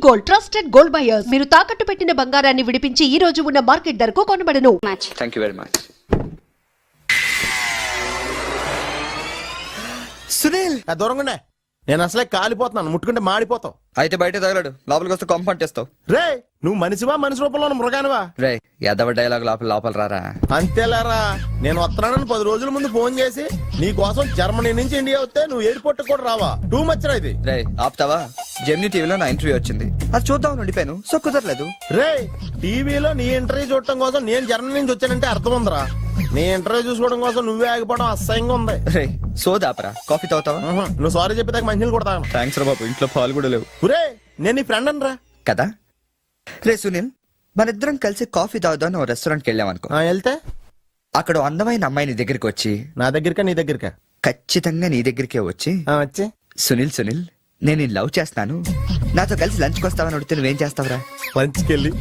Gold, trusted gold buyers. మీరు తాకట్టు పెట్టిన బంగారాన్ని విడిపించి ఈ రోజు ఉన్న మార్కెట్ ధరకు కొనబడను. Thank you very much. Sunil దూరంగా నేను అసలే కాలిపోతున్నాను, ముట్టుకుంటే మాడిపోతావు. అయితే బయట తగలడు, లోపలికి వస్తే కంపంటేస్తావు. రే నువ్వు మనిషివా మనిషి రూపంలో ఉన్న మృగానివా? రే యాదవ డైలాగ్ లోపల లోపల రారా. అంతేలేరా, నేను వస్తున్నానని 10 రోజుల ముందు ఫోన్ చేసి నీ కోసం జర్మనీ నుంచి ఇండియా వస్తే నువ్వు ఎయిర్పోర్ట్ కూడా రావా? టూ మచ్ రా ఇది. రే ఆపుతావా? జెమినీ టీవీలో నా ఇంటర్వ్యూ వచ్చింది, అది చూద్దాం ఉండిపోయాను. సో కుదరలేదు. రే టీవీలో నీ ఇంటర్వ్యూ చూడటం కోసం నేను జర్మనీ నుంచి వచ్చానంటే అర్థం ఉందిరా. నీ ఇంటర్వ్యూ చూసుకోవడం కోసం నువ్వే ఆగిపోవడం అసహ్యంగా ఉంది. రే సోదాపరా, కాఫీ తాగుతావా? నువ్వు సారీ చెప్పేదాకా మంచినీళ్ళు కొడతాను. థ్యాంక్స్ రా బాబు, ఇంట్లో పాలు కూడా లేవు. రే నేను నీ ఫ్రెండ్ అని రా కదా. రే సునీల్, మనిద్దరం కలిసి కాఫీ తాగుదాం ఓ రెస్టారెంట్కి వెళ్ళాం అనుకో. వెళ్తే అక్కడ ఓ అందమైన అమ్మాయి నీ దగ్గరికి వచ్చి, నా దగ్గరకా నీ దగ్గరకా? ఖచ్చితంగా నీ దగ్గరికే వచ్చి, వచ్చి సునీల్ సునీల్ నేను లవ్ చేస్తాను, నాతో కలిసి లంచ్కి వస్తావని అడిగితే నువ్వేం చేస్తావురా? లంచ్కి వెళ్ళి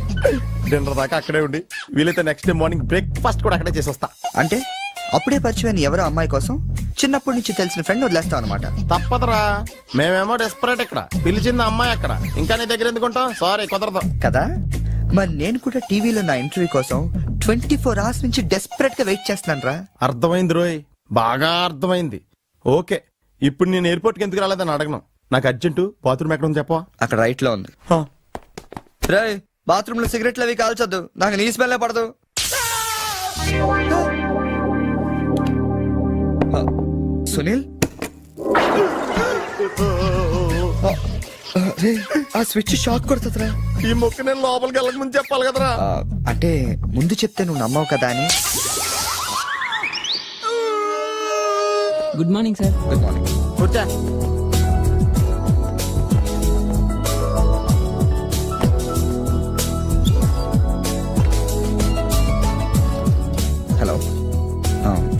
డిన్నర్ దాకా అక్కడే ఉండి వీలైతే నెక్స్ట్ డే మార్నింగ్ బ్రేక్ఫాస్ట్ కూడా అక్కడే చేసి వస్తా. అంటే అప్పుడే పరిచయం ఎవరో అమ్మాయి కోసం చిన్నప్పటి నుంచి తెలిసిన ఫ్రెండ్ వదిలేస్తావు అనమాట. తప్పదురా, మేమేమో డెస్పరేట్ ఇక్కడ, పిలిచింది అమ్మాయి అక్కడ, ఇంకా నీ దగ్గర ఎందుకుంటాం? సారీ కుదరదు కదా. మరి నేను కూడా టీవీలో నా ఇంటర్వ్యూ కోసం 24 hours నుంచి డెస్పరేట్ గా వెయిట్ చేస్తున్నాను రా. అర్థమైంది రోయ్, బాగా అర్థమైంది. ఓకే, ఇప్పుడు నేను ఎయిర్పోర్ట్కి ఎందుకు రాలేదని అడగను. నాకు అర్జెంటు బాత్రూమ్ ఎక్కడ ఉంది చెప్పవా? అక్కడ రైట్ లో ఉంది. రే బాత్రూమ్ లో సిగరెట్లు అవి కాల్చొద్దు, నాకు నీ స్మెల్ పడదు. సునీల్ ఆ స్విచ్ షాక్ కొడుతుందిరా. ఈ మొక్క నేను లోపలికి వెళ్ళక ముందు చెప్పాలి కదరా. అంటే ముందు చెప్తే నువ్వు నమ్మవు కదా అని. Good morning sir. Good morning. కూర్చో. హలో,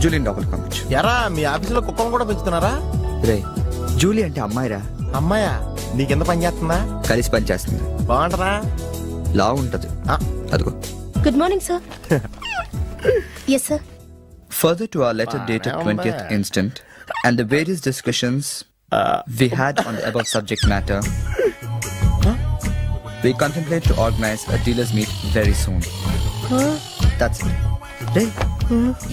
జూలియన్ లోపలికి పంపించు. ఎరా మీ ఆఫీసులో కుక్కను కూడా పెంచుతున్నారా? రే జూలీ అంటే అమ్మాయిరా. అమ్మాయా? నీకెంత పని చేస్తుందా? కలిసి పని చేస్తుంది. బాగుంటరా? లా ఉంటది. అదిగో. Good morning sir. Yes sir. Further to our letter dated 20th instant and the various discussions we had on the above subject matter, we contemplate to organize a dealers meet very soon. That's it. Hey,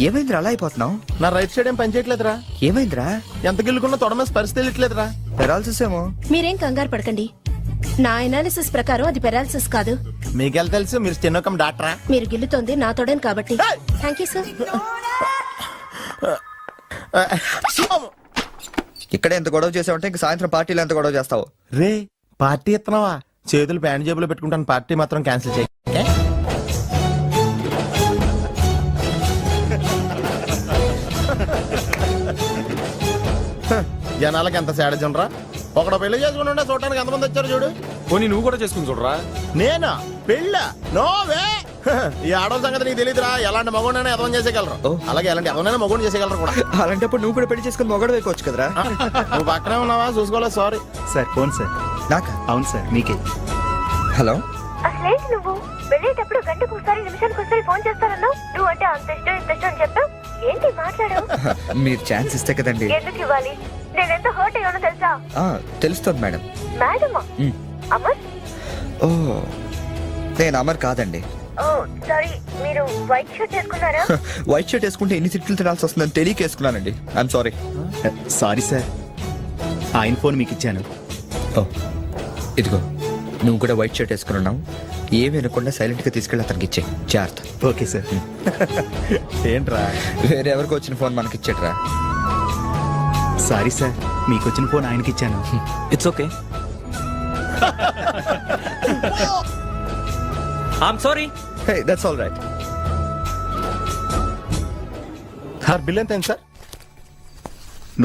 ఏమైందిరా అలా అయిపోతున్నావు? నా right side ఏం పని చేయట్లేదురా. ఏమైందిరా? ఎంత గిల్లుకున్నా తొడ మీద స్పర్శ తెలియట్లేదురా. పెరాలసిస్ ఏమో. మీరేం కంగారు పడకండి, నా ఎనాలిసిస్ ప్రకారం అది పెరాలసిస్ కాదు. మీకెళ్ళ తెలుసు, మీరు స్టెనోకం డాక్టరా? మీరు గిల్లుతోంది నా తోడని కాబట్టి. Thank you sir. ఇక్కడ ఎంత గొడవ చేసావంటే ఇంక సాయంత్రం పార్టీలో ఎంత గొడవ చేస్తావు? రే పార్టీ ఇస్తున్నావా? చేతులు ప్యాంట్ జేబులో పెట్టుకుంటాను, పార్టీ మాత్రం క్యాన్సిల్ చేయి. జనాలకి ఎంత సేడజం రా. ఒకడు పెళ్లి చేసుకుంటుంటే చూడటానికి ఎంతమంది వచ్చారు చూడు. పోనీ నువ్వు కూడా చేసుకుని చూడరా. నేనా పెళ్ళ? నోవే. ఈ ఆడవాళ్ళ సంగతి నీకు తెలియదురా. ఎలాంటి మగోడైనా ఎదవం చేసేయగలరు, అలాగే ఎలాంటి ఎదవనైనా మగోడు చేసేయగలరు కూడా. అలాంటప్పుడు నువ్వు కూడా పెళ్లి చేసుకుని మొగడు వేయకోవచ్చు కదరా. నువ్వు పక్కనే ఉన్నావా? చూసుకోలేదు. Sorry sir. Phone sir. నాకా? అవును సార్, మీకే. హలో. అసలేంటి నువ్వు వెళ్ళేటప్పుడు గంటకు ఒకసారి నిమిషానికి ఒకసారి ఫోన్ చేస్తానన్నావు. నువ్వు అంటే అంత ఇష్టం ఇంత ఇష్టం అని చెప్పావు. ఏంటి మాట్లాడావు? మీరు ఛాన్స్ ఇస్తే కదండి. ఎందుకు ఇవ్వాలి? నేను ఎంత హర్ట్ అయ్యానో తెలుసా? తెలుస్తుంది మేడం. మేడమా? అమర్? ఓ నేను అమర్ కాదండి. ఓ సారీ, మీరు వైట్ షర్ట్ వేసుకున్నారా? వైట్ షర్ట్ వేసుకుంటే ఎన్ని తిట్లు తినాల్సి వస్తుందని తెలియక వేసుకున్నానండి. I'm sorry. సారీ సార్, ఆయన ఫోన్ మీకు ఇచ్చాను. ఓ ఇదిగో, నువ్వు కూడా వైట్ షర్ట్ వేసుకుని ఉన్నావు. ఏమి వినకుండా సైలెంట్ గా తీసుకెళ్ళి అతనికి ఇచ్చే జాగ్రత్త. Okay sir. ఏంట్రా? వేరే ఎవరికి వచ్చిన ఫోన్ మనకి ఇచ్చేట్రా. సారీ సార్, మీకు వచ్చిన ఫోన్ ఆయనకి ఇచ్చాను. It's okay. I'm sorry. Hey that's all right. Sir bill ఎంత అయింది సార్?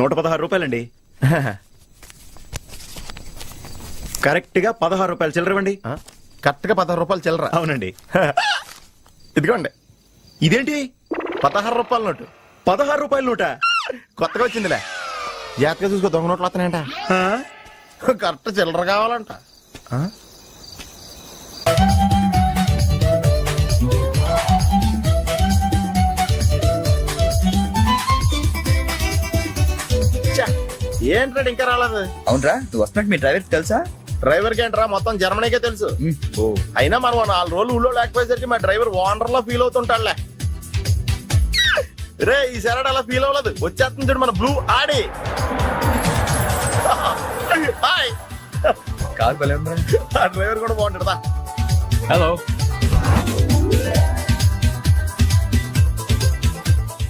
116 రూపాయలండి. కరెక్ట్ గా 16 రూపాయలు చిల్లరవండి. కరెక్ట్ గా 16 రూపాయలు చిల్లర? అవునండి. ఇదిగోండి. ఇదేంటి? 16 రూపాయల నోటు. 16 రూపాయల నోట? కొత్తగా వచ్చిందిలే. జాగ్రత్తగా చూసుకో, దొంగ నోట్లు వస్తున్నాయంట. కరెక్ట్ చిల్లర కావాలంట. ఏంట్రా ఇంకా రాలేదు? అవునరా, నువ్వు వస్తున్నట్టు మీ డ్రైవర్ తెలుసా? డ్రైవర్ కి ఏంట్రా మొత్తం జర్మనీకే తెలుసు. అయినా మనం 4 రోజులు ఊళ్ళో లేకపోయేసరికి మా డ్రైవర్ వాండర్ లో ఫీల్ అవుతుంటాడులే. రే ఈ సెరడ్ అలా ఫీల్ అవ్వలేదు, వచ్చేస్తుంది చూడు మన బ్లూ ఆడి. హాయ్, కార్ భలే ఉందిరా. ఆ డ్రైవర్ కూడా బాగుంటాడా. Hello.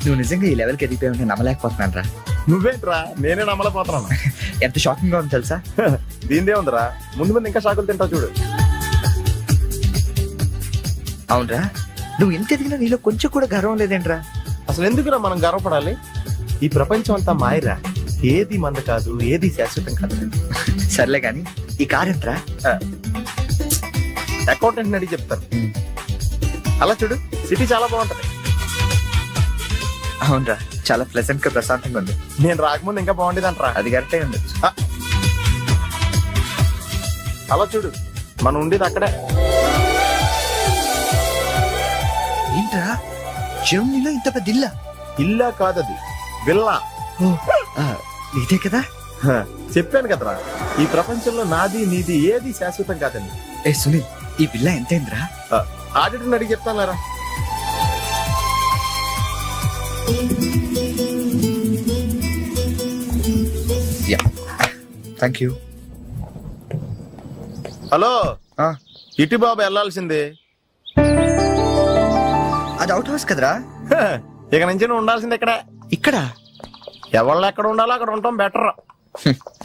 నువ్వు నిజంగా ఈ లెవెల్కి ఎదిగిపోయి ఉంటే నమ్మలేకపోతున్నాను రా. నువ్వేంట్రా, నేనే నమ్మలేకపోతున్నాను. ఎంత షాకింగ్ గా ఉంది తెలుసా? దీనిదే ఉందిరా, ముందు ముందు ఇంకా షాకులు తింటావు చూడు. అవునరా, నువ్వు ఎంత ఎదిగినా నీలో కొంచెం కూడా గర్వం లేదేంట్రా? అసలు ఎందుకురా మనం గర్వపడాలి? ఈ ప్రపంచం అంతా మాయరా, ఏది మంద కాదు, ఏది శాశ్వతం కాదు. సర్లే గాని ఈ కార్ ఎంతరా? అకౌంటెంట్ అడిగి చెప్తారు. అలా చూడు, సిటీ చాలా బాగుంటది. అవునరా, చాలా ప్లెజెంట్ గా ప్రశాంతంగా ఉంది. నేను రాకముందు ఇంకా బాగుండేది అంటారా. అది కరెక్టే ఉండొచ్చు. అలా చూడు, మనం ఉండేది అక్కడే. ఏంట్రా, జర్మనీలో ఇంత పెద్ద ఇల్లా? ఇల్లా కాదది, విల్లా. ఇదే కదా? చెప్పాను కదరా, ఈ ప్రపంచంలో నాది నీది ఏది శాశ్వతం కాదండి. ఏ సునీల్, ఈ విల్లా ఎంతైందిరా? ఆడిటర్ అడిగి చెప్తాను లేరా. Yeah, thank you. హలో, ఇటు బాబు వెళ్ళాల్సిందే. అది అవుట్ హౌస్ కదరా? ఇక నుంచి నువ్వు ఉండాల్సింది ఇక్కడ. ఇక్కడ ఎవళ్ళు ఎక్కడ ఉండాలో అక్కడ ఉండటం బెటర్.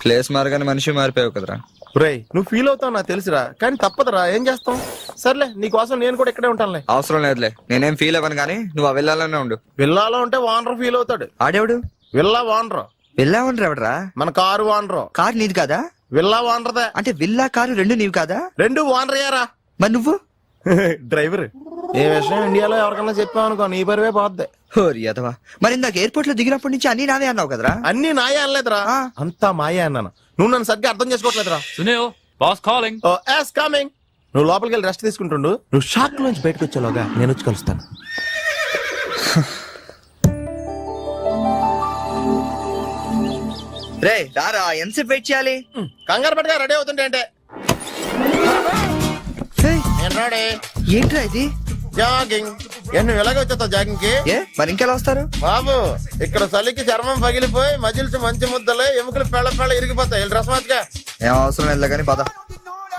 ప్లేస్ మారగానే మనిషి మారిపోయావు కదరా. రేయ్, నువ్వు ఫీల్ అవుతావు నాకు తెలుసురా, కానీ తప్పదురా, ఏం చేస్తాం. సర్లే, నీకోసం నేను కూడా ఇక్కడే ఉంటానులే. అవసరం లేదులే, నేనేం ఫీల్ అవ్వను కానీ నువ్వు ఆ విల్లాలోనే ఉండు. విల్లాలో ఉంటే వానర్ ఫీల్ అవుతాడు. ఆడేవుడు? Villa owner. విల్లా ఉండరు ఎవడరా? మన కారు వానరు. కారు నీది కాదా? విల్లా వానరదే. అంటే విల్లా కారు రెండు నీవి కాదా? రెండు వానరయ్యారా. మరి నువ్వు? డ్రైవర్. ఏ విషయం ఇండియాలో ఎవరికన్నా చెప్పావు అనుకో, నీ పరివే పోద్ది. హోరి అదవా, మరి ఇందాక ఎయిర్పోర్ట్ లో దిగినప్పటి నుంచి అన్ని నావే అన్నావు కదరా? అన్ని నాయే అనలేదురా, అంతా మాయే అన్నాను. నువ్వు నన్ను సరిగ్గా అర్థం చేసుకోవట్లేదురా. Sunil, boss calling. ఓ ఎస్ కమింగ్. నువ్వు లోపలికి వెళ్ళి రెస్ట్ తీసుకుంటుండు, నువ్వు షాక్ నుంచి బయటకు వచ్చేలోగా నేను వచ్చి కలుస్తాను. రే రారా, ఎంతసేపు వెయిట్ చేయాలి? కంగారు పట్టుగా రెడీ అవుతుంటే అంటే నేను రెడీ. ఏంట్రా ఇది? జాగింగ్. నువ్వు ఎలాగ వచ్చేస్తావు జాగింగ్ కి? ఏ మరి ఇంకెలా వస్తారు? బాబు, ఇక్కడ చలికి చర్మం పగిలిపోయి మజిల్స్ మంచి ముద్దలే, ఎముకలు పెళ్ళ పెళ్ళ ఇరిగిపోతాయి. డ్రెస్ మార్చుగా. ఏం అవసరం లేదు కానీ పద.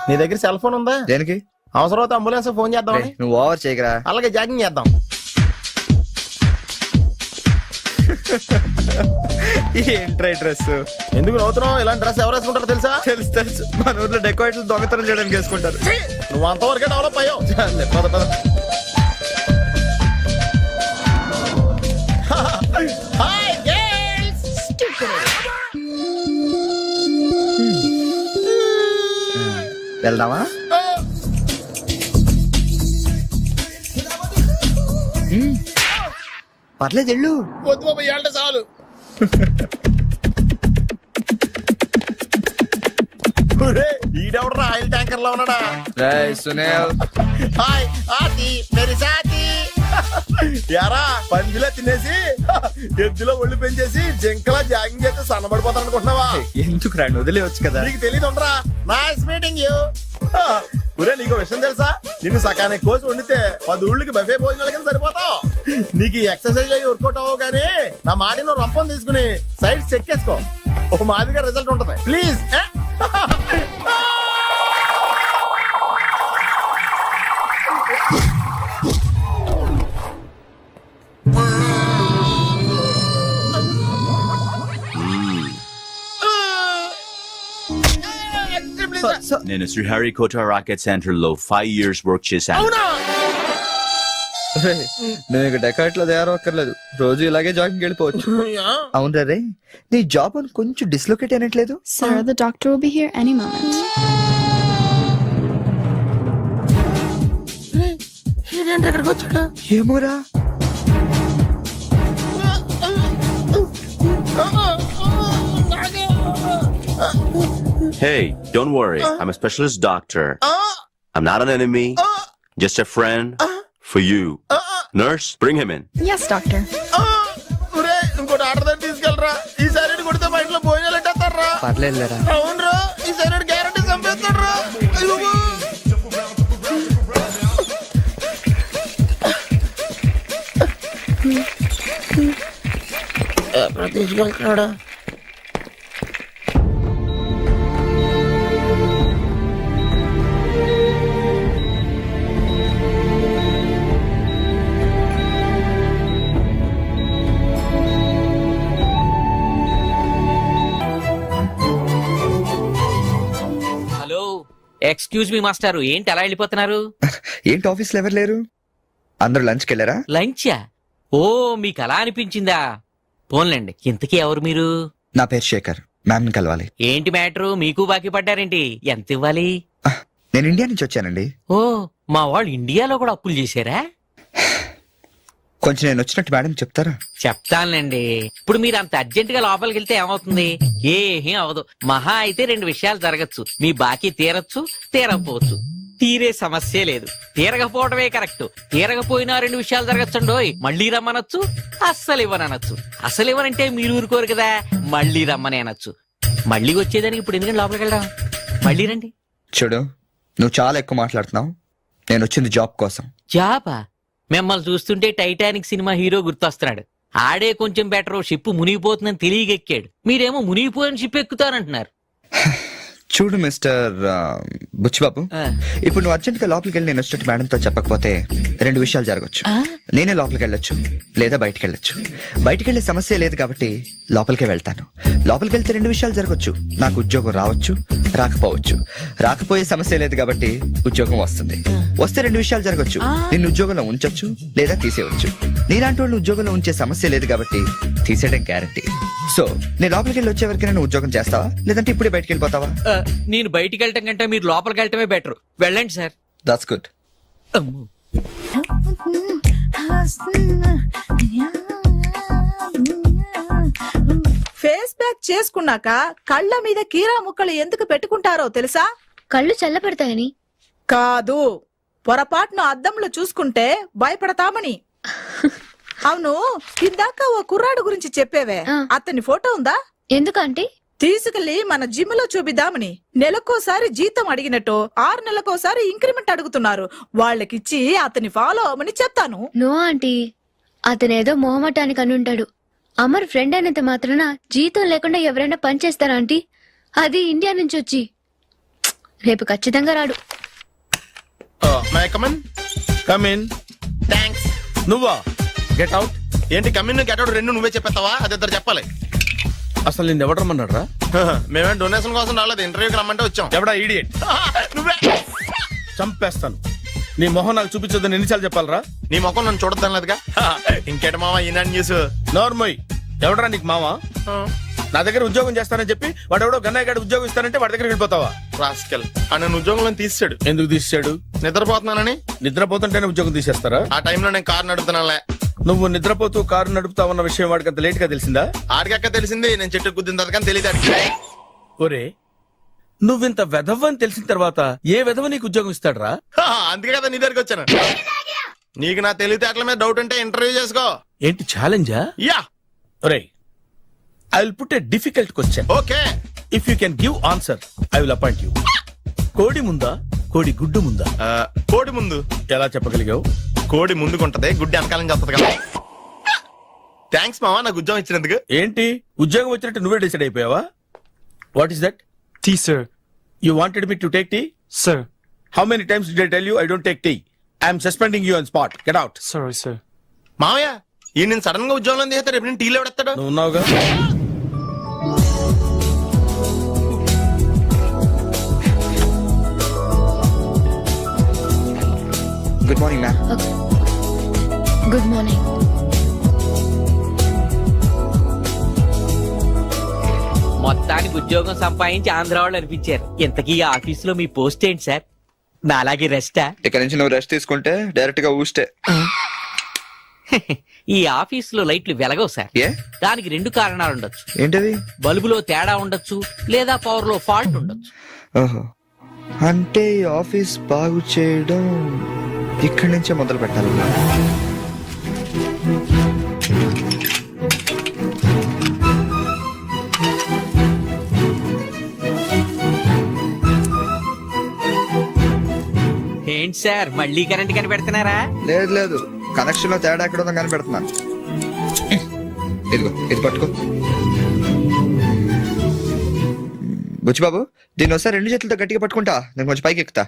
నీ దగ్గర సెల్ ఫోన్ ఉందా? దేనికి? అవసరం అయితే అంబులెన్స్ ఫోన్ చేద్దాం. నువ్వు ఓవర్ చేయకరా. అలాగే జాగింగ్ చేద్దాం. ఏంట్రా డ్రెస్? ఎందుకు నవ్వుతున్నావు? ఇలాంటి డ్రెస్ ఎవరు వేసుకుంటారో తెలుసా? తెలుసు తెలుసు, మన ఊర్లో డెకోరేట్లు దొంగతనం చేయడానికి వేసుకుంటారు. నువ్వు అంతవరకే డెవలప్ అయ్యావు. పద పద. Hi girls. వెళ్దామా? పర్లేదు వెళ్ళు. వద్దు బాబు, ఏళ్ళ చాలు. ఈడెవడరా ఆయిల్ ట్యాంకర్ లో ఉన్నాడా? సునీల్, హాయ్ ఆతి మేరీ సాతి. యారా, పందిలా తినేసి ఎద్దులో ఒళ్ళు పెంచేసి జింకలా జాగింగ్ చేస్తే సన్నబడిపోతాను అనుకుంటున్నావా? ఎందుకు రాండి, వదిలేవచ్చు కదా. నీకు తెలియదు ఉండరా. Nice meeting you. ఒరే, నీకు విషయం తెలుసా? నిన్ను సకానికి కోసి వండితే 10 ఊళ్ళకి బఫే భోజనాల కింద సరిపోతావు. నీకు ఈ ఎక్సర్సైజ్ అయ్యి వర్కౌట్ అవ్వవు కానీ నా మాట నువ్వు రంపం తీసుకుని సైడ్ చెక్ చేసుకో, ఒక మాదిరిగా రిజల్ట్ ఉంటుంది. ప్లీజ్. నేను శ్రీహరికోట రాకెట్ సెంటర్ లో 5 years వర్క్ చేశాను. నువ్వు ఇక డెకాట్ లో తయారక్కర్లేదు, రోజు ఇలాగే జాగింగ్ వెళ్ళిపోవచ్చు. అవును రే, నీ జాబ్ అని కొంచెం dislocate అయినట్లేదు? Sir, the doctor will be here any moment. ఏమోరా. Hey, don't worry. I'm a specialist doctor. I'm not an enemy. Just a friend for you. Nurse, bring him in. Yes, doctor. ఇంకోటి order తీసుకెళ్ళరా. ఈ side కొడితే మా ఇంట్లో భోజనాలు ఎట్టేస్తారా? పర్లేదురా. అవునరా, ఈ side guarantee చంపేస్తారా. తీసుకెళ్తున్నాడు. హలో, ఎక్స్క్యూజ్ మీ మాస్టారు, ఏంటి అలా వెళ్ళిపోతున్నారు? ఏంటి ఆఫీస్లో ఎవరు లేరు? అందరూ లంచ్కి వెళ్ళారా? లంచా? ఓ, మీకు అలా అనిపించిందా? పోన్లేండి, ఇంతకీ ఎవరు మీరు? నా పేరు శేఖర్, మ్యామ్ని కలవాలి. ఏంటి మ్యాటరు, మీకు బాకీ పడ్డారేంటి? ఎంత ఇవ్వాలి? నేను ఇండియా నుంచి వచ్చానండి. ఓ, మా వాళ్ళు ఇండియాలో కూడా అప్పులు చేశారా? కొంచెం నేను వచ్చినట్టు మేడం చెప్తారా? చెప్తానులేండి. ఇప్పుడు మీరు అంత అర్జెంట్ గా లోపలికి వెళ్తే ఏమవుతుంది? ఏం అవదు. మహా అయితే 2 విషయాలు జరగచ్చు. మీ బాకీ తీరచ్చు, తీరకపోవచ్చు. తీరే సమస్య లేదు, తీరకపోవడమే కరెక్ట్. తీరకపోయినా 2 విషయాలు జరగచ్చండోయ్. మళ్ళీ రమ్మనొచ్చు, అస్సలు ఇవ్వనొచ్చు. అసలు ఇవ్వనంటే మీరు ఊరుకోరు కదా, మళ్ళీ రమ్మని అనొచ్చు. మళ్ళీ వచ్చేదానికి ఇప్పుడు ఎందుకంటే లోపలికి వెళ్ళడం? మళ్ళీ రండి. చూడు, నువ్వు చాలా ఎక్కువ మాట్లాడుతున్నావు. నేను వచ్చింది జాబ్ కోసం. జాబా? మిమ్మల్ని చూస్తుంటే టైటానిక్ సినిమా హీరో గుర్తొస్తున్నాడు. ఆడే కొంచెం బెటర్, షిప్ మునిగిపోతుందని తెలియగెక్కాడు. మీరేమో మునిగిపోయిన షిప్ ఎక్కుతానంటున్నారు. చూడు మిస్టర్ బుచ్చిబాబు, ఇప్పుడు నువ్వు అర్జెంట్ గా లోపలికి వెళ్ళి నేను వచ్చినట్టు మేడంతో చెప్పకపోతే 2 విషయాలు జరగచ్చు. నేనే లోపలికి వెళ్ళొచ్చు, లేదా బయటికి వెళ్ళొచ్చు. బయటికి వెళ్ళే సమస్య లేదు కాబట్టి లోపలికే వెళ్తాను. లోపలికి వెళ్తే 2 విషయాలు జరగచ్చు. నాకు ఉద్యోగం రావచ్చు, రాకపోవచ్చు. రాకపోయే సమస్య లేదు కాబట్టి ఉద్యోగం వస్తుంది. వస్తే 2 విషయాలు జరగచ్చు. నిన్ను ఉద్యోగంలో ఉంచొచ్చు, లేదా తీసేయవచ్చు. నీలాంటి వాళ్ళు ఉద్యోగంలో ఉంచే సమస్య లేదు కాబట్టి తీసేయడం గ్యారంటీ. సో నేను లోపలికి వెళ్ళి వచ్చే వరకు నేను ఉద్యోగం చేస్తావా, లేదంటే ఇప్పుడే బయటికి వెళ్ళిపోతావా? నేను బయటికి వెళ్ళటం కంటే మీరు లోపలికి వెళ్ళటమే బెటర్. వెళ్ళండి sir. That's good. Face pack చేసుకున్నాక కళ్ళ మీద కీరా ముక్కలు ఎందుకు పెట్టుకుంటారో తెలుసా? కళ్ళు చల్లబడతాయని కాదు, పొరపాటును అద్దంలో చూసుకుంటే భయపడతామని. అవును, ఇందాక ఓ కుర్రాడు గురించి చెప్పేవే, అతని ఫోటో ఉందా? ఎందుకంటే తీసుకెళ్లి మన జిమ్ లో చూపిద్దామని. నెలకోసారి జీతం అడిగినట్టు 6 నెలకోసారి ఇంక్రిమెంట్ అడుగుతున్నారు. వాళ్ళకిచ్చి అతని ఫాలో అవ్వమని చెప్తాను. నో ఆంటీ, అతనేదో మొహమాటానికి అనుంటాడు. అమర్ ఫ్రెండ్ అయినంత మాత్రాన జీతం లేకుండా ఎవరైనా పని చేస్తారా ఆంటీ? అది ఇండియా నుంచి వచ్చి. రేపు ఖచ్చితంగా రాడు. థ్యాంక్స్. నువ్వా? Get out. ఏంటి కమిన్ గెట్ అవుట్ 2 నువ్వే చెప్పేస్తావా? అది ఇద్దరు చెప్పాలి. అసలు నేను ఎవరు రమ్మన్నాడు రా? మేమే డొనేషన్ కోసం రాలేదు, ఇంటర్వ్యూకి రమ్మంటే వచ్చాం. ఎవడా ఈడియట్? నువ్వే. చంపేస్తాను. నీ మొహం నాకు చూపించొద్దని ఎన్నిసార్లు చెప్పాలరా? నీ ముఖం నన్ను చూడద్దాం లేదుగా. ఇంకేట మామ ఈనాడు న్యూస్. నోర్మోయ్, ఎవడరా నీకు మావా? నా దగ్గర ఉద్యోగం చేస్తానని చెప్పి వాడు ఎవడో గన్నయ్య గారి ఉద్యోగం ఇస్తానంటే వాడి దగ్గర వెళ్ళిపోతావా? రాస్కెల్. నన్ను ఉద్యోగంలో తీసాడు. ఎందుకు తీసాడు? నిద్రపోతున్నానని. నిద్రపోతుంటేనే ఉద్యోగం తీసేస్తారా? ఆ టైంలో నేను కారు నడుపుతున్నానులే. నువ్వు నిద్రపోతూ కారు నడుపుతావన్న విషయం వాడికి అంత లేట్ గా తెలిసిందా? ఆడికక్క తెలిసింది, నేను చెట్టు గుద్దిన తర్వాత కానీ తెలియదు. ఒరే, నువ్వింత వెధవని తెలిసిన తర్వాత ఏ వెధవ నీకు ఉద్యోగం ఇస్తాడరా? అందుకే కదా నీ దగ్గరికి వచ్చాను. నీకు నా తెలివితేటల మీద డౌట్ ఉంటే ఇంటర్వ్యూ చేసుకో. ఏంటి ఛాలెంజా? యా. ఒరే, I will put a difficult question. Okay. If you can give answer I will appoint you. కోడి ముందా, కోడి గుడ్డు ముందా? కోడి ముందు. ఎలా చెప్పగలిగావు? కోడి ముందుకుంటది, గుడ్డి వెనకాలం చేస్తుంది కదా. థ్యాంక్స్ మావా నాకు ఉద్యోగం ఇచ్చినందుకు. ఏంటి ఉద్యోగం వచ్చినట్టు నువ్వే డిసైడ్ అయిపోయావా? What is that? Tea, sir. You wanted me to take tea? Sir. How many times did I tell you I don't take tea? I am suspending you on spot. Get out. Sorry, sir. మావయ్య ఈ నేను sudden గా ఉద్యోగంలో తీస్తే రేపు నేను టీలో పెడతాడు. నువ్వు ఉన్నావుగా. Good morning ma'am. Good morning. మొత్తానికి ఉద్యోగం సంపాదించి ఆంధ్ర వాళ్ళు అనిపించారు. ఇంతకీ ఈ ఆఫీసులో మీ పోస్ట్ ఏంటి సార్? నా అలాగే రెస్టా? ఇక్కడ నుంచి నువ్వు రెస్ట్ తీసుకుంటే డైరెక్ట్ గా ఊస్తే. ఈ ఆఫీసులో లైట్లు వెలగవు సార్. ఏ? దానికి 2 కారణాలు ఉండొచ్చు. ఏంటది? బల్బులో తేడా ఉండొచ్చు, లేదా పవర్ లో ఫాల్ట్ ఉండొచ్చు. ఓహో, అంటే ఈ ఆఫీస్ బాగు చేయడం ఇక్కడి నుంచే మొదలు పెట్టాలి. ఏంటి సార్ మళ్ళీ కరెంట్ కనిపెడుతున్నారా? లేదు లేదు, కనెక్షన్ లో తేడా ఎక్కడ ఉందో కనిపెడుతున్నాను. ఇదిగో ఇది పట్టుకో. బుచ్చిబాబు దీన్ని ఒకసారి 2 చేతులతో గట్టిగా పట్టుకుంటా, నేను కొంచెం పైకి ఎక్కుతా.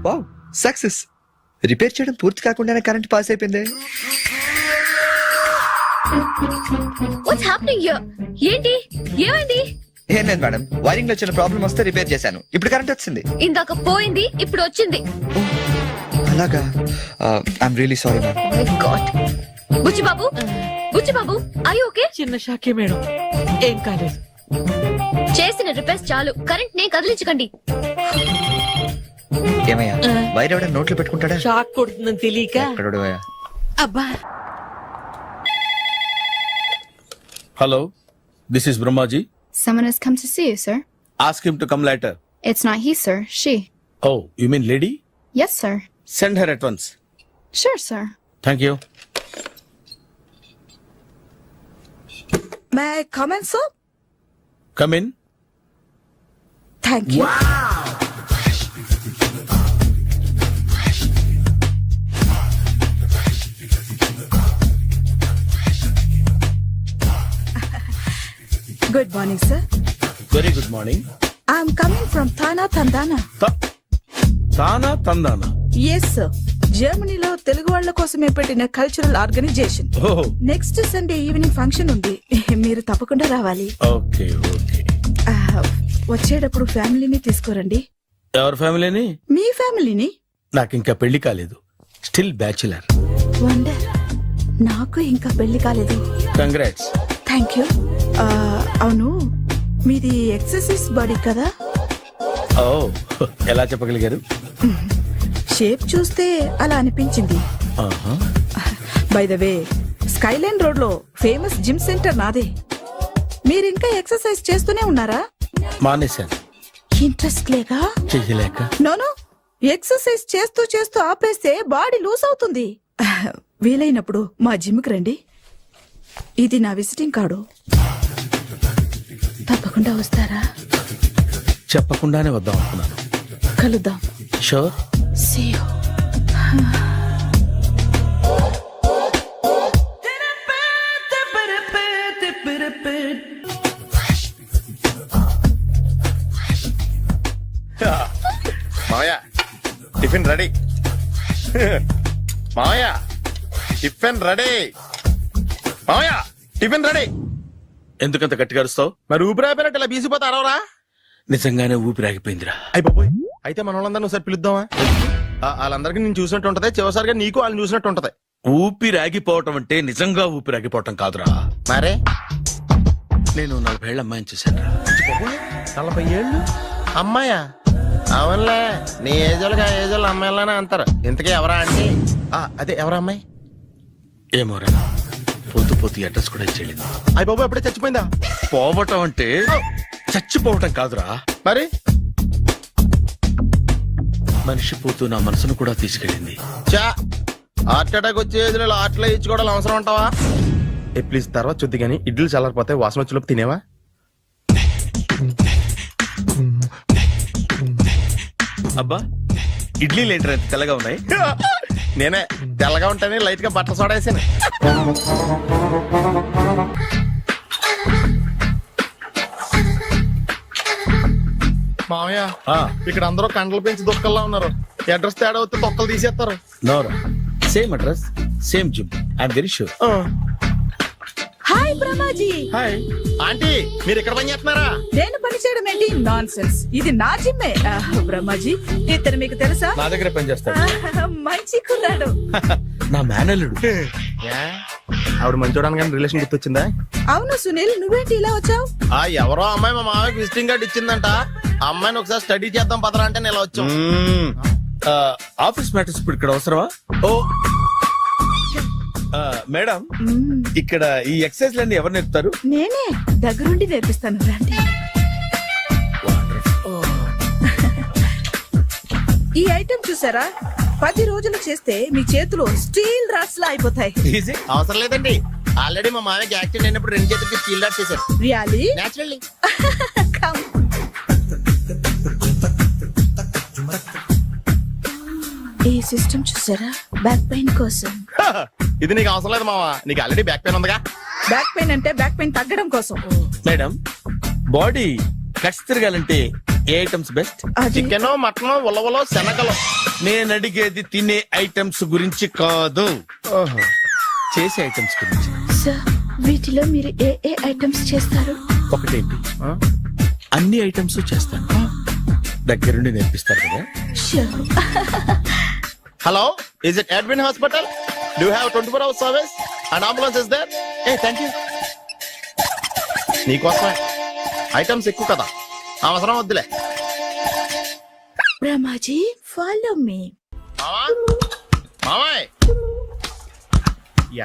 Wow, success. రిపేర్ చేయడం పూర్తి కాకుండానే కరెంట్ పాస్ అయిపోయింది. What's happening here? ఏంటి, ఏమైంది? ఏం లేదు మేడం, వైరింగ్ లో చిన్న ప్రాబ్లం వస్తే రిపేర్ చేశాను, ఇప్పుడు కరెంట్ వచ్చింది. ఇందాక పోయింది, ఇప్పుడు వచ్చింది. అలాగా, I'm really sorry ma'am. My god. Buchibabu, Buchibabu, I okay? చిన్న షాకే మేడం, ఏం కాలేదు. చేసిన రిపేర్స్ చాలు, కరెంట్ నే కదిలించకండి. ఏమయ్యా, వైర్ ఎవడ నోట్లో పెట్టుకుంటాడా? షాక్ కొడుతుందని తెలియక. ఎక్కడోడు అయ్యా? అబ్బా, hello, this is Brahmaji. Someone has come to see you, sir. Ask him to come later. It's not he, sir. She. Oh, you mean lady? Yes, sir. Send her at once. Sure, sir. Thank you. May I comment sir? Come in. Thank you. Good morning sir. Very good morning. I'm coming from TANA తందానా. తానా తందానా. Yes sir, జర్మనీలో తెలుగు వాళ్ళ కోసమే పెట్టిన cultural organisation. Oh, next Sunday evening function ఉంది, మీరు తప్పకుండా రావాలి. okay, okay. వచ్చేటప్పుడు ఫ్యామిలీని తీసుకురండి. ఎవరి ఫ్యామిలీని? మీ ఫ్యామిలీని. నాకు ఇంకా పెళ్లి కాలేదు, స్టిల్ బ్యాచులర్. వండర్, నాకు ఇంకా పెళ్లి కాలేదు. కంగ్రాట్స్. Thank you. అవును, మీది ఎక్సర్సైజ్ బాడీ కదా? ఓ, ఎలా చెప్పగలిగారు? షేప్ చూస్తే అలా అనిపించింది. ఆహా. By the way, Skyline road లో ఫేమస్ జిమ్ సెంటర్ నాదే. మీరు ఇంకా ఎక్సర్సైజ్ చేస్తూనే ఉన్నారా? మానేశాను, ఇంట్రెస్ట్ లేగా? చెయ్యలేక. నోను, ఎక్సర్సైజ్ చేస్తూ చేస్తూ ఆపేస్తే బాడీ లూజ్ అవుతుంది. వీలైనప్పుడు మా జిమ్కి రండి. ఇది నా విజిటింగ్ కార్డు. తప్పకుండా వస్తారా? చెప్పకుండానే వద్దాం అనుకున్నాను. కలుద్దాం. షూర్. See you. మామయ్య టిఫిన్ రెడీ. మామయ్య టిఫిన్ రెడీ. మామయ్య టిఫిన్ రెడీ. ఎందుకంత గట్టిగా అరుస్తావు? మరి ఊపిరాయిపోయినట్టు ఇలా బీసిపోతే అరవరా? నిజంగానే ఊపిరాగిపోయిందిరా. అయిపోయి అయితే మన వాళ్ళందరినీ ఒకసారి పిలుద్దామా? వాళ్ళందరికీ నేను చూసినట్టు ఉంటది, చివరిసారిగా నీకు వాళ్ళని చూసినట్టు ఉంటది. ఊపిరాగిపోవటం అంటే నిజంగా ఊపిరాగిపోవటం కాదురా. మరే నేను 40 ఏళ్ల అమ్మాయిని చూశాను. 40 ఏళ్ళు అమ్మాయా? అవునులే, నీ ఏజోళ్ళకి ఆ ఏజోళ్ళు అమ్మాయిలానే అంటారు. ఇంతకీ ఎవరా అంటే? అదే ఎవరా అమ్మాయి? ఏమోరా, పొద్దు పొద్దు అడ్రస్ కూడా ఇచ్చేళ్ళింది. అయ్యి బాబు ఎప్పుడే చచ్చిపోయిందా? పోవటం అంటే చచ్చిపోవటం కాదురా, మరి మనిషి పోతూ నా మనసును కూడా తీసుకెళ్ళింది. చా, హార్ట్ అటాక్ వచ్చే ఏజ్లో ఆటలో ఇచ్చుకోవడం అవసరం ఉంటావా? ప్లీజ్ తర్వాత చూద్ది కానీ ఇడ్లీలు చల్లారిపోతే వాసన వచ్చేలోపు తినేవా? అబ్బా, ఇడ్లీలు ఏంటి అంత తెల్లగా ఉన్నాయి? నేనే తెల్లగా ఉంటానే లైట్ గా బట్టలు సోడేసాను. మామయ్య, ఇక్కడ అందరూ కండలు పెంచి దుక్కల్లా ఉన్నారు. అడ్రస్ తేడా వస్తే తొక్కలు తీసేస్తారు. నోరా, same address, same gym. I am very sure. Hi Brahmaji. Hi aunty, మీరు ఇక్కడ పని చేస్తున్నారా? నేను పని చేయడం ఏంటి? నాన్ సెన్స్, ఇది నా జిమ్మే. బ్రహ్మాజీ, ఇతను మీకు తెలుసా? నా దగ్గర పని చేస్తాడు. మంచి కుర్రాడు. నా మేనల్లుడు. ఆవిడ మంచోడానికి కానీ రిలేషన్ గుర్తొచ్చిందా? అవును సునీల్, నువ్వేంటి ఇలా వచ్చావు? ఎవరో అమ్మాయి మా మామయ్యకి విజిటింగ్ కార్డు ఇచ్చిందంట. ఆ అమ్మాయిని ఒకసారి స్టడీ చేద్దాం పదరా అంటే నేను ఇలా వచ్చాం. ఆఫీస్ మ్యాటర్స్ ఇప్పుడు ఇక్కడ అవసరమా? ఓ మేడం, ఇక్కడ ఈ ఎక్సర్సైజ్ లన్నీ ఎవరు నేర్పుతారు? నేనే దగ్గరుండి నేర్పిస్తాను, రండి. ఈ ఐటెం చూసారా? 10 రోజులు చేస్తే మీ చేతులు స్టీల్ రాట్స్ లా అయిపోతాయి. అవసరం లేదండి, ఆల్రెడీ మా మామయ్యకి యాక్సిడెంట్ అయినప్పుడు 2 చేతులకి స్టీల్ డాట్ చేశారు. Really naturally. కమ్ ఈ సిస్టమ్ చూసారా బ్యాక్ పెయిన్ కోసం. ఇది నీకు అవసరం లేదు మావా, నీకు ఆల్రెడీ బ్యాక్ పెయిన్ ఉందిగా. బ్యాక్ పెయిన్ అంటే బ్యాక్ పెయిన్ తగ్గడం కోసం. మేడం బాడీ కట్స్ తిరగాలంటే ఏ ఐటమ్స్ బెస్ట్? అది చికెన్, మటన్, ఉలవలో, శనగలు. నేను అడిగేది తినే ఐటమ్స్ గురించి కాదు, చేసే ఐటమ్స్ గురించి. సార్ వీటిలో మీరు ఏ ఏ ఐటమ్స్ చేస్తారు? ఒకటేంటి, అన్ని ఐటమ్స్ చేస్తాను. దగ్గరుండి నేర్పిస్తారు కదా. Sure. Hello, is it admin hospital? Do have 24 hours service and ambulance is there? Ah thank you. నీకోసమే ఐటమ్స్ ఎక్కువ కదా, అవసరం వద్దులే. Brahmaji follow me. మావా, మావాయ్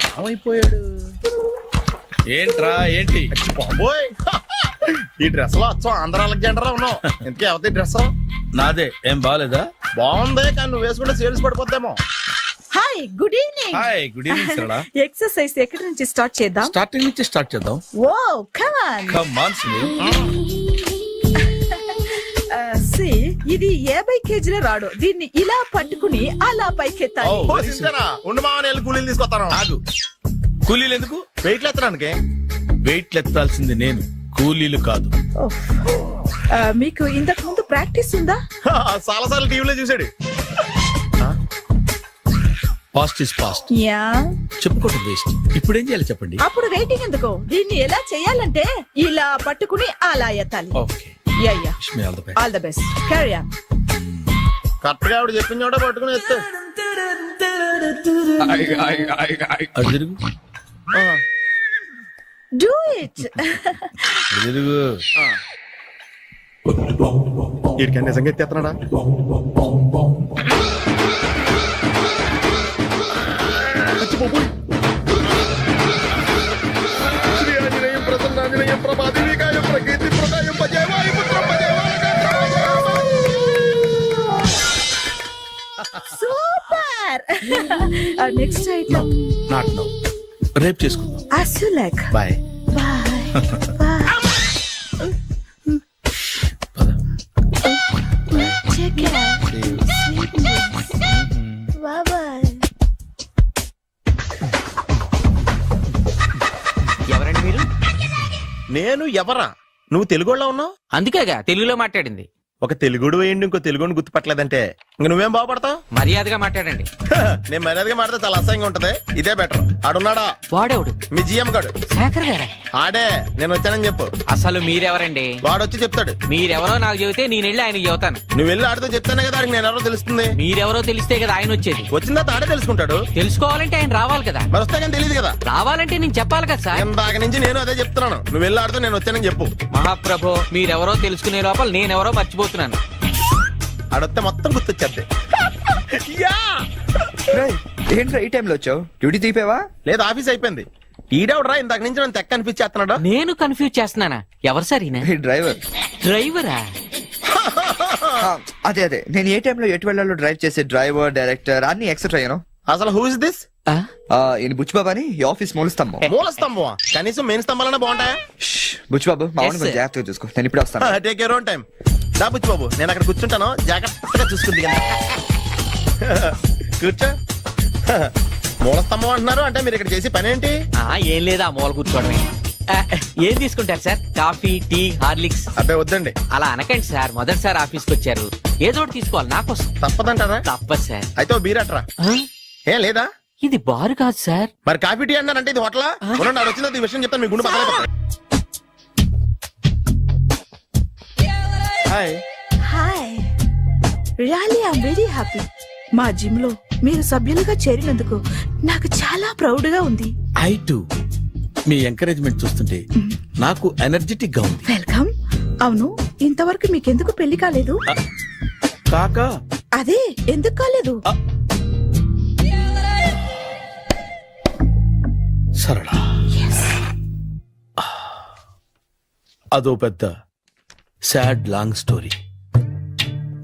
ఏమైపోయాడు? ఏంట్రా ఏంటి? బాబోయ్, ఈ డ్రెస్ లో వచ్చాం ఆంధ్ర అలెగ్జాండర్ ఉన్నావు. ఇంకే అవతీ డ్రెస్ నాదే, ఏం బాగాలేదా? బాగుంది, కానీ నువ్వు వేసుకుంటే సేల్స్ పడిపోద్దేమో. Hi good evening. Hi good evening Sarala. Exercise ఎక్కడి నుంచి స్టార్ట్ చేద్దాం? స్టార్టింగ్ నుంచి స్టార్ట్ చేద్దాం. Oh come on. Come on Sunil. See ఇది 50 కేజీల రాడు. దీన్ని ఇలా పట్టుకుని అలా పైకెత్తాలి. Oh. ఓ సిస్టరా, ఉండు మావా, నేను కూలీలు తీసుకొస్తాను. ఆగు, కూలీలు ఎందుకు? వెయిట్ ఎత్తడానికి. వెయిట్ ఎత్తాల్సింది నేను, కూలీలు కాదు. ఓఫ్. మీకు ఇంతకు ముందు ప్రాక్టీస్ ఉందా? చాలా సార్లు టీవీలో చూసాడు. Past is past, yeah. చెప్పుకోవడం వేస్ట్. ఇప్పుడు ఏం చేయాలి చెప్పండి. అప్పుడు వెయిటింగ్ ఎందుకు? దీన్ని ఎలా చేయాలంటే ఇలా పట్టుకుని అలా ఎత్తాలి. Okay, yeah yeah. Wish me all the best. All the best. Carry on. Correct గా ఆవిడ చెప్పిన చోట పట్టుకుని ఎత్తు. అటు తిరుగు, డూ ఇట్. అటు తిరుగు. వీడికి నిజంగా ఎత్తేస్తున్నాడా? అచ్చి బాబోయ్. శ్రీ ఆంజనేయం ప్రసన్నాంజనేయం ప్రభాదేవికాయం ప్రకీర్తి ప్రదాయం భజే వాయుపుత్రం భజే super. Next item not now, రేపు చేసుకుందాం. as you like. Bye. Bye. Take care. Bye bye. ఎవరండి మీరు? నేను ఎవరా? నువ్వు తెలుగులో ఉన్నావు. అందుకేగా తెలుగులో మాట్లాడింది. ఒక తెలుగుడు వేయండి, ఇంకో తెలుగుని గుర్తుపట్టలేదంటే ఇంక నువ్వేం బాగుపడతావు? మర్యాదగా మాట్లాడండి. నేను మర్యాదగా మాడితే చాలా అసహ్యంగా ఉంటది. ఇదే బెటర్. ఆడున్నాడా? వాడేవుడు? మీ జిఎం గాడు. శేఖర్ గారా? ఆడే, నేను వచ్చానని చెప్పు. అసలు మీరెవరండి? వాడొచ్చి చెప్తాడు. మీరెవరో నాకు చెబితే నేను వెళ్ళి ఆయనకి చెబుతాను. నువ్వు వెళ్ళి ఆడితో చెప్తానే కదా ఆడికి నేను ఎవరో తెలుస్తుంది. మీరెవరో తెలిస్తే కదా ఆయన వచ్చేది. వచ్చిందా ఆడే తెలుసుకుంటాడు. తెలుసుకోవాలంటే ఆయన రావాలి కదా. మరి వస్తే కానీ తెలియదు కదా. రావాలంటే నేను చెప్పాలి కదా సార్. ఇందాక నుంచి నేను అదే చెప్తున్నాను. నువ్వు వెళ్ళి ఆడితో నేను వచ్చానని చెప్పు. మహాప్రభు, మీరెవరో తెలుసుకునే లోపల నేనెవరో మర్చిపోతున్నాను. ఆడొస్తే మొత్తం గుర్తొచ్చేద్ది. రేయ్, ఏంట్రా ఈ టైంలో వచ్చావు? డ్యూటీ తీపావా? లేదు, ఆఫీస్ అయిపోయింది. ఈడవడరా ఇందాక నుంచి నన్ను తెక్క అనిపించేస్తున్నాడు. నేను కన్ఫ్యూజ్ చేస్తున్నానా? ఎవరు సార్ ఈయన? ఈ డ్రైవర్. డ్రైవరా? అదే నేను ఏ టైంలో ఎటు వెళ్ళాలో డ్రైవ్ చేసే డ్రైవర్, డైరెక్టర్ అన్ని ఎక్సెట్రా యూనో. అసలు హూ ఇస్ దిస్? ఈయన బుచ్చిబాబు అని ఈ ఆఫీస్ మూల స్తంభం. మూల స్తంభం? కనీసం మెయిన్ స్తంభాలనే బాగుంటాయా? బుచ్చిబాబు మా Yes, వాడిని కొంచెం sir. జాగ్రత్తగా చూసుకో, నేను ఇప్పుడే వస్తాను. Take your own time. దా బుచ్చి బాబు, నేను అక్కడ కూర్చుంటాను, జాగ్రత్తగా చూసుకుంది. కూర్చో. మూల స్తంభం అంటున్నారు అంటే మీరు ఇక్కడ చేసే పని ఏంటి? ఏం లేదా, మూల కూర్చోవడమే. ఏం తీసుకుంటారు సార్? Coffee, tea, Horlicks? అబ్బాయి వద్దండి. అలా అనకండి సార్, మొదటిసారి ఆఫీస్కి వచ్చారు, ఏదో ఒకటి తీసుకోవాలి నా కోసం. తప్పదంటారా? తప్పదు సార్. అయితే ఓ బీర్ అట్రా. ఏం లేదా? ఇది బారు కాదు సార్. మరి కాఫీ టీ అన్నారంటే ఇది హోటలా? చూడండి, ఆడ వచ్చిందో ఈ విషయం చెప్తాను, మీ గుండె పక్కన. Hi. Hi. Really I am very happy. మా జిమ్ లో మీరు సభ్యులుగా చేరినందుకు నాకు చాలా ప్రౌడ్ గా ఉంది. I to. మీ ఎంకరేజ్మెంట్ చూస్తుంటే నాకు ఎనర్జెటిక్ గా ఉంది. వెల్కమ్. అవును, ఇంతవరకు మీకెందుకు పెళ్లి కాలేదు? కాకా, అదే ఎందుకు కాలేదు? సరళ, అదో పెద్ద సాడ్ లాంగ్ స్టోరీ.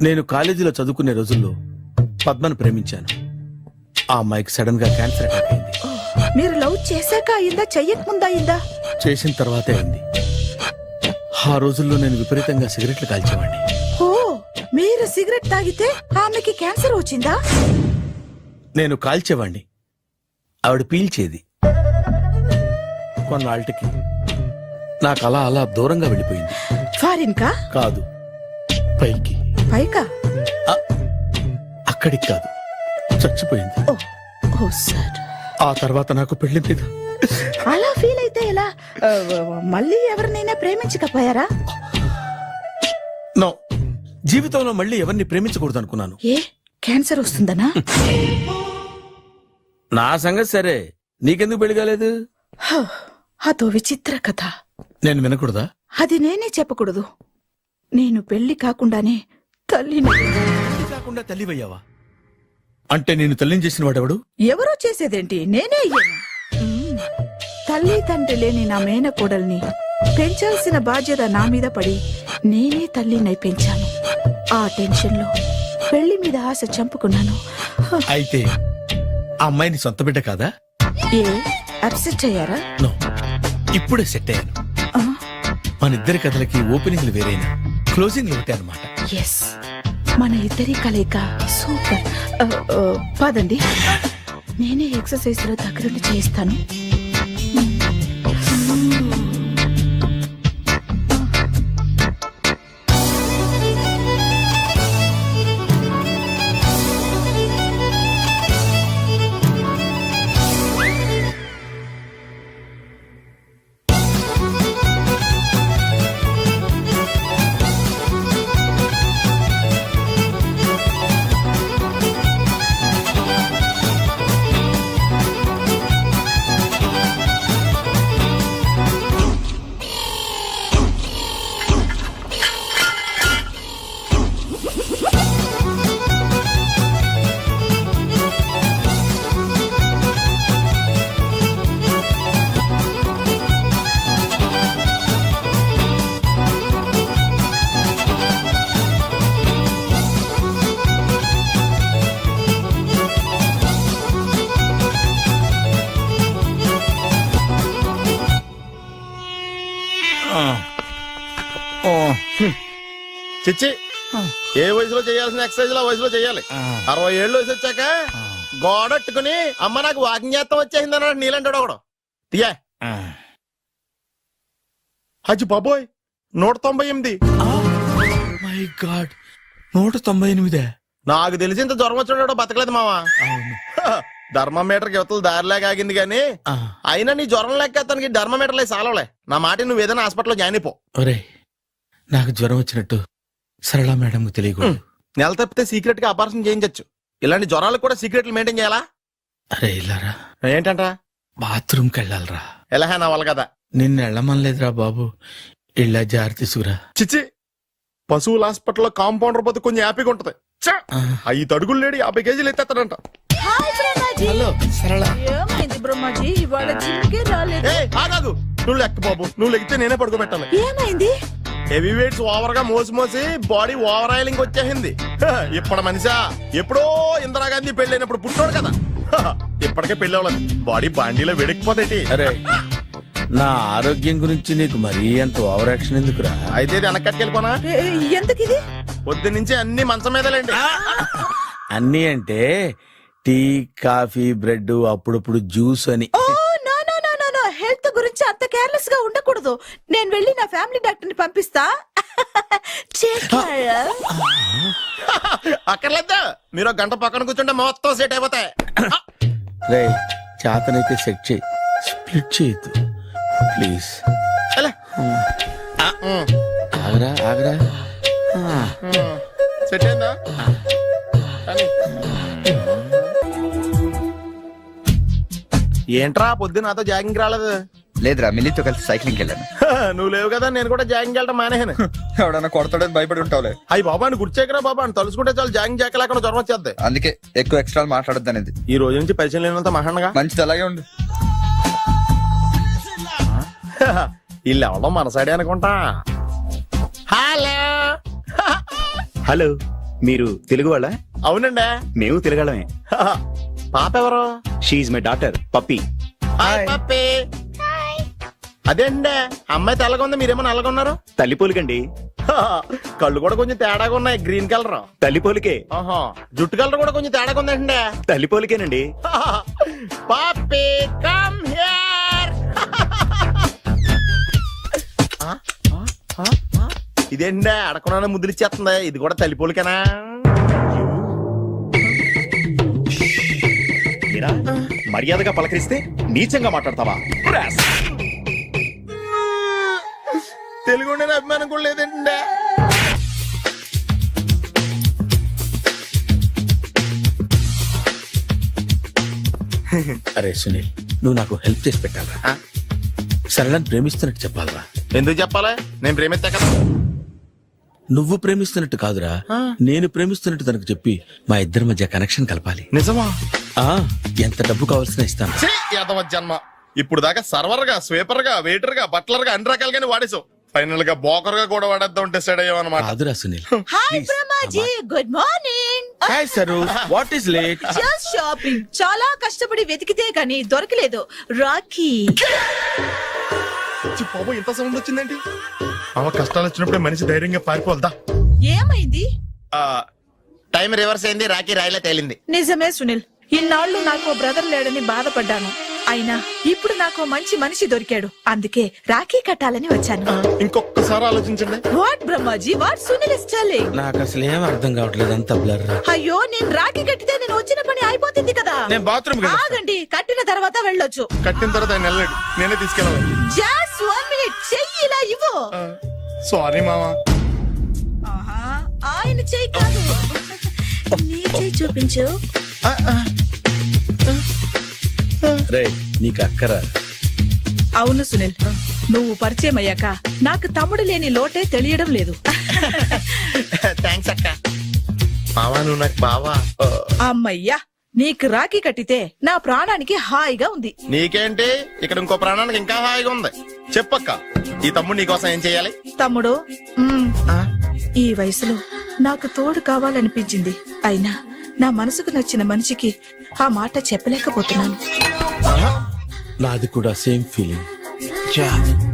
నేను కాలేజీలో చదువుకునే రోజుల్లో పద్మను ప్రేమించాను. ఆ అమ్మాయికి సడన్ గా క్యాన్సర్ అటాక్ అయింది. మీరు లవ్ చేశాక అయిందా చెయ్యక ముందా అయిందా? చేసిన తర్వాతే అయింది. ఆ రోజుల్లో నేను విపరీతంగా సిగరెట్లు కాల్చేవాడిని. ఓ, మీరు సిగరెట్ తాగితే ఆమెకి క్యాన్సర్ వచ్చిందా? నేను కాల్చేవాణ్ణి, ఆవిడ పీల్చేది. కొన్నాళ్ళకి నాకు అలా అలా దూరంగా వెళ్ళిపోయింది. ఫారిన్ కా? కాదు, పైకి. పైకా? అక్కడికి కాదు, చచ్చిపోయింది. ఓ సార్. ఆ తర్వాత నాకు పెళ్లి మీద అలా ఫీల్ అయితే ఎలా? మళ్ళీ ఎవరినైనా ప్రేమించకపోయారా? నో, జీవితంలో మళ్ళీ ఎవరిని ప్రేమించకూడదు అనుకున్నాను. ఏ, క్యాన్సర్ వస్తుందనా? నా సంగతి సరే, నీకెందుకు పెళ్లి కాలేదు? అదో విచిత్ర కథ. నేను వినకూడదా? అది నేనే చెప్పకూడదు. నేను పెళ్లి కాకుండానే తల్లిని. పెళ్లి కాకుండా తల్లివయ్యావా? అంటే నేను తల్లిని చేసిన వాడెవడు? ఎవరో చేసేదేంటి, నేనే అయ్యాను. తల్లి తండ్రి లేని నా మేనకోడల్ని పెంచాల్సిన బాధ్యత నా మీద పడి నేనే తల్లినై పెంచాను. ఆ టెన్షన్ లో పెళ్లి మీద ఆశ చంపుకున్నాను. అయితే ఆ అమ్మాయిని సొంత బిడ్డ కాదా? ఏ, అప్సెట్ అయ్యారా? నో, ఇప్పుడే సెట్ అయ్యాను. ఆ, మన ఇద్దరి కథలకి ఓపెనింగ్లు వేరైనా క్లోజింగ్లు ఒకటే అనమాట. ఎస్, మన ఇద్దరి కలయిక సూపర్. పదండి, నేనే ఎక్సర్సైజ్ లో దగ్గరుండి చేయిస్తాను. చిచ్చి, ఏ వయసులో చేయాల్సిన ఎక్సర్సైజ్ ఆ వయసులో చేయాలి. 60 ఏళ్ళు వయసు వచ్చాక గోడట్టుకుని అమ్మ నాకు వాకింగ్ చేస్తాం వచ్చేసింది అన్నాడు నీలంటాడు ఒకడు. తీయా హజ్ బాబోయ్, 198. My God, 198. నాకు తెలిసి ఇంత జ్వరం వచ్చాడు బతకలేదు మావా. ధర్మమీటర్ యువతలు దారిలాగా ఆగింది గానీ అయినా నీ జ్వరం లెక్క అతనికి ధర్మమీటర్లే సాలవలే. నా మాట నువ్వు ఏదైనా హాస్పిటల్లో జాయిన్ అయిపో. ఒరే, నాకు జ్వరం వచ్చినట్టు సరళ మేడం తెలియకూడదు. నెల తప్పితే సీక్రెట్ గా ఆపరేషన్ చేయించచ్చు. ఇలాంటి జ్వరాలకు కూడా సీక్రెట్లు మెయింటైన్ చేయాలా? అరే ఇల్లారా, ఏంటంట? బాత్రూమ్కి వెళ్ళాలరా. ఎలా నా వాళ్ళ కదా. నిన్ను వెళ్ళమనలేదురా బాబు, ఇళ్ళ జారి తీసుకురా. చిచ్చి, పశువుల హాస్పిటల్లో కాంపౌండర్ పోతే కొంచెం హ్యాపీగా ఉంటది. 5 అడుగులు లేడి 50 కేజీలు ఎత్తేస్తాడంట. హలో సరళ. ఏమైంది బ్రహ్మాజీ, ఇవాళ జిమ్కే రాలేదు? ఆగాగు, నువ్వు లెక్క బాబు, నువ్వు లెక్కితే నేనే పడుకోబెట్టాలి. ఏమైంది? హెవీ వెయిట్స్ ఓవర్ గా మోసి మోసి బాడీ ఓవర్ ఆయిలింగ్ వచ్చేసింది. ఇప్పుడు మనిషా ఎప్పుడో ఇందిరాగాంధీ పెళ్ళైనప్పుడు పుట్టాడు కదా, ఇప్పటికే పెళ్లి అవ్వలేదు. బాడీ బాండీలో వెడికిపోతాయి. అరే, నా ఆరోగ్యం గురించి నీకు మరీ అంత ఓవర్ యాక్షన్ ఎందుకురా? అయితే ఇది వెనకట్టుకెళ్ళిపోనా? ఎందుకు ఇది? పొద్దు నుంచి అన్ని మంచం మీదలేండి. అన్నీ అంటే టీ, కాఫీ, బ్రెడ్, అప్పుడప్పుడు జ్యూస్ అని. Oh no no no no no, health గురించి అంత కేర్లెస్ గా ఉండకూడదు. నేను వెళ్ళి నా ఫ్యామిలీ డాక్టర్ ని పంపిస్తా. అక్కర్లేదా, మీరు గంట పక్కన కూర్చుంటే మొత్తం సెట్ అయిపోతాయి. రే, చేతనైతే సెట్ చేయి, స్ప్లిట్ చేయొద్దు ప్లీజ్. ఆగరా ఆగరా. సెట్ అయిందా? ఏంట్రా పొద్దున్న నాతో జాగింగ్ రాలేదు? లేదురా, మిల్లీతో కలిసి సైక్లింగ్ వెళ్ళాను. నువ్వు లేవు కదా, నేను కూడా జాగింగ్ వెళ్ళడం మానేహాను. ఎవడన్నా కొడతాడని భయపడి ఉంటావులే. అయ్యి బాబా అని గుర్చేకరా బాబా అని తలుసుకుంటే చాలు జాగింగ్ చేయలేకుండా జ్వరం వచ్చేద్ది. అందుకే ఎక్కువ ఎక్స్ట్రా మాట్లాడొద్దు అనేది. ఈ రోజు నుంచి పరిచయం లేనంత మహానగా మంచిది, అలాగే ఉండు. వీళ్ళు ఎవడం మన సైడే అనుకుంటా. హలో హలో, మీరు తెలుగు వాళ్ళ? అవునండి, మేము తెలుగాళ్ళమే. పాప ఎవరు? She my daughter Pappi. Hi Pappi. అదేంటే అమ్మాయి తెల్లగా ఉంది, మీరేమో నల్లగా ఉన్నారు. తల్లిపోలికండి. కళ్ళు కూడా కొంచెం తేడాగా ఉన్నాయి, గ్రీన్ కలర్. తల్లిపోలికే. ఆహా, జుట్టు కలర్ కూడా కొంచెం తేడాగా ఉందండి. తల్లిపోలికేనండి. పప్పి కమ్ హియర్. ఇదేంటే అడగకుండా ముద్దులు ఇచ్చేస్తుంది, ఇది కూడా తల్లిపోలికేనా? మీరా మర్యాదగా పలకరిస్తే నీచంగా మాట్లాడతావా? తెలుగు ఉండే అభిమానం కూడా లేదండి. అరే సునీల్, నువ్వు నాకు హెల్ప్ చేసి పెట్టాలరా. సరళని ప్రేమిస్తున్నట్టు చెప్పాలరా. ఎందుకు చెప్పాలి? నేను ప్రేమిస్తా కదా. నువ్వు ప్రేమిస్తున్నట్టు కాదురా, నేను ప్రేమిస్తున్నట్టు తనకు చెప్పి మా ఇద్దరి మధ్య కనెక్షన్ కలపాలి. నిజమా? ఆ ఎంత డబ్బు కావాల్సిన ఇస్తాను. ఛీ, యాదవ జన్మ. ఇప్పుడు దాకా సర్వర్ గా, స్వీపర్ గా, వెయిటర్ గా, బట్లర్ గా అన్ని రకాలుగానే వాడేసావు. ఫైనల్ గా బోకర్ గా కూడా వాడేద్దాం డిసైడ్ అయ్యాం అనమాట. కాదురా Sunil. Hi Brahmaji, good morning. Hi sir, what is late? Just shopping. చాలా కష్టపడి వెతికితే గానీ దొరకలేదు. రాఖీ. బాబు ఇంత సౌండ్ వచ్చిందేంటి? అవ కష్టాలు వచ్చినప్పుడే మనిషి ధైర్యంగా పారిపోల్దా. ఏమైంది? టైం రివర్స్ అయింది, రాఖీ రాయిలా తేలింది. నిజమే సునీల్, ఇన్నాళ్ళు నాకు బ్రదర్ లేడని బాధపడ్డాను. అయినా ఇప్పుడు నాకు మంచి మనిషి దొరికాడు, అందుకే రాఖీ కట్టాలని వచ్చాను. ఇంకొకసారి ఆలోచించండి. What Brahmaji, what Sunil is telling? నాకు అసలు ఏం అర్థం కావట్లేదు, అంత బ్లర్. అయ్యో, నేను రాఖీ కట్టితే నేను వచ్చిన పని అయిపోతుంది కదా. నేను బాత్రూమ్ ఆగండి, కట్టిన తర్వాత వెళ్ళొచ్చు. కట్టిన తర్వాత ఆయన వెళ్ళాడు, నేనే తీసుకెళ్ళాలి. జస్ట్ 1 minute, చెయ్యి ఇలా ఇవ్వు. సారీ మామా. ఆహా, ఆయన చెయ్యి కాదు, నీ చెయ్యి చూపించు. రే నీకు అక్కరా. అవును సునీల్, నువ్వు పరిచయం అయ్యాక నాకు తమ్ముడు లేని లోటే తెలియడం లేదు. థ్యాంక్స్ అక్క. మావా నువ్వు నాకు బావా. అమ్మయ్యా, నీకు రాఖీ కట్టితే నా ప్రాణానికి హాయిగా ఉంది. నీకేంటి, ఇక్కడ ఇంకో ప్రాణానికి ఇంకా హాయిగా ఉంది. చెప్పక్క, ఈ తమ్ముడు నీకోసం ఏం చెయ్యాలి? తమ్ముడు, ఈ వయసులో నాకు తోడు కావాలనిపించింది. అయినా నా మనసుకు నచ్చిన మనిషికి ఆ మాట చెప్పలేకపోతున్నాను. నాది కూడా సేమ్ ఫీలింగ్.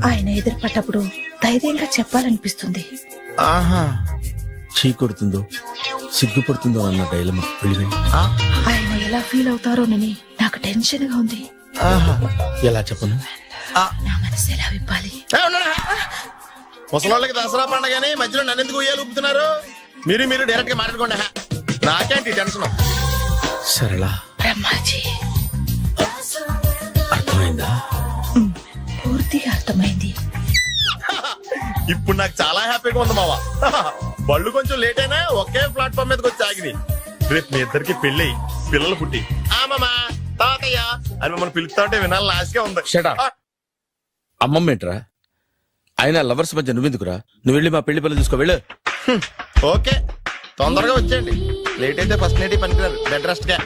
ఆయన ఎదురుపడ్డప్పుడు ధైర్యంగా చెప్పాలనిపిస్తుంది. ఆహా, చీ కొడుతుందో సిగ్గుపడుతుందో అన్న డైలమా. ఆయన ఎలా ఫీల్ అవుతారోనని నాకు టెన్షన్ గా ఉంది. ఎలా చెప్పను? నా మనసు ఎలా విప్పాలి? ముసలోళ్ళకి దసరా పండగని మధ్యలో నన్ను ఎందుకు ఉయ్యాలు ఊపుతున్నారు? మీరు డైరెక్ట్ గా మాట్లాడుకోండి. నాకేంటి టెన్షన్? సరళ, బ్రహ్మాజీ, అర్థమైందా? పూర్తిగా అర్థమైంది. ఇప్పుడు నాకు చాలా హ్యాపీగా ఉంది మావా. బళ్ళు కొంచెం లేట్ అయినా ఒకే ప్లాట్ఫామ్ మీదకి వచ్చి ఆగింది. రేపు మీ ఇద్దరికి పెళ్ళి పిల్లలు పుట్టి మామా తాతయ్య అని మమ్మల్ని పిలుస్తా ఉంటే వినాలని ఆశగా ఉంది. Shut up. అమ్మమ్మ ఏంట్రా? అయినా లవర్స్ మధ్య నువ్వెందుకురా? నువ్వు వెళ్ళి మా పెళ్లి పిల్లలు చూసుకో, వెళ్ళు. ఓకే, తొందరగా వచ్చేయండి. లేట్ అయితే ఫస్ట్ నైట్ పనికిరారు, బెడ్ రెస్ట్ గా.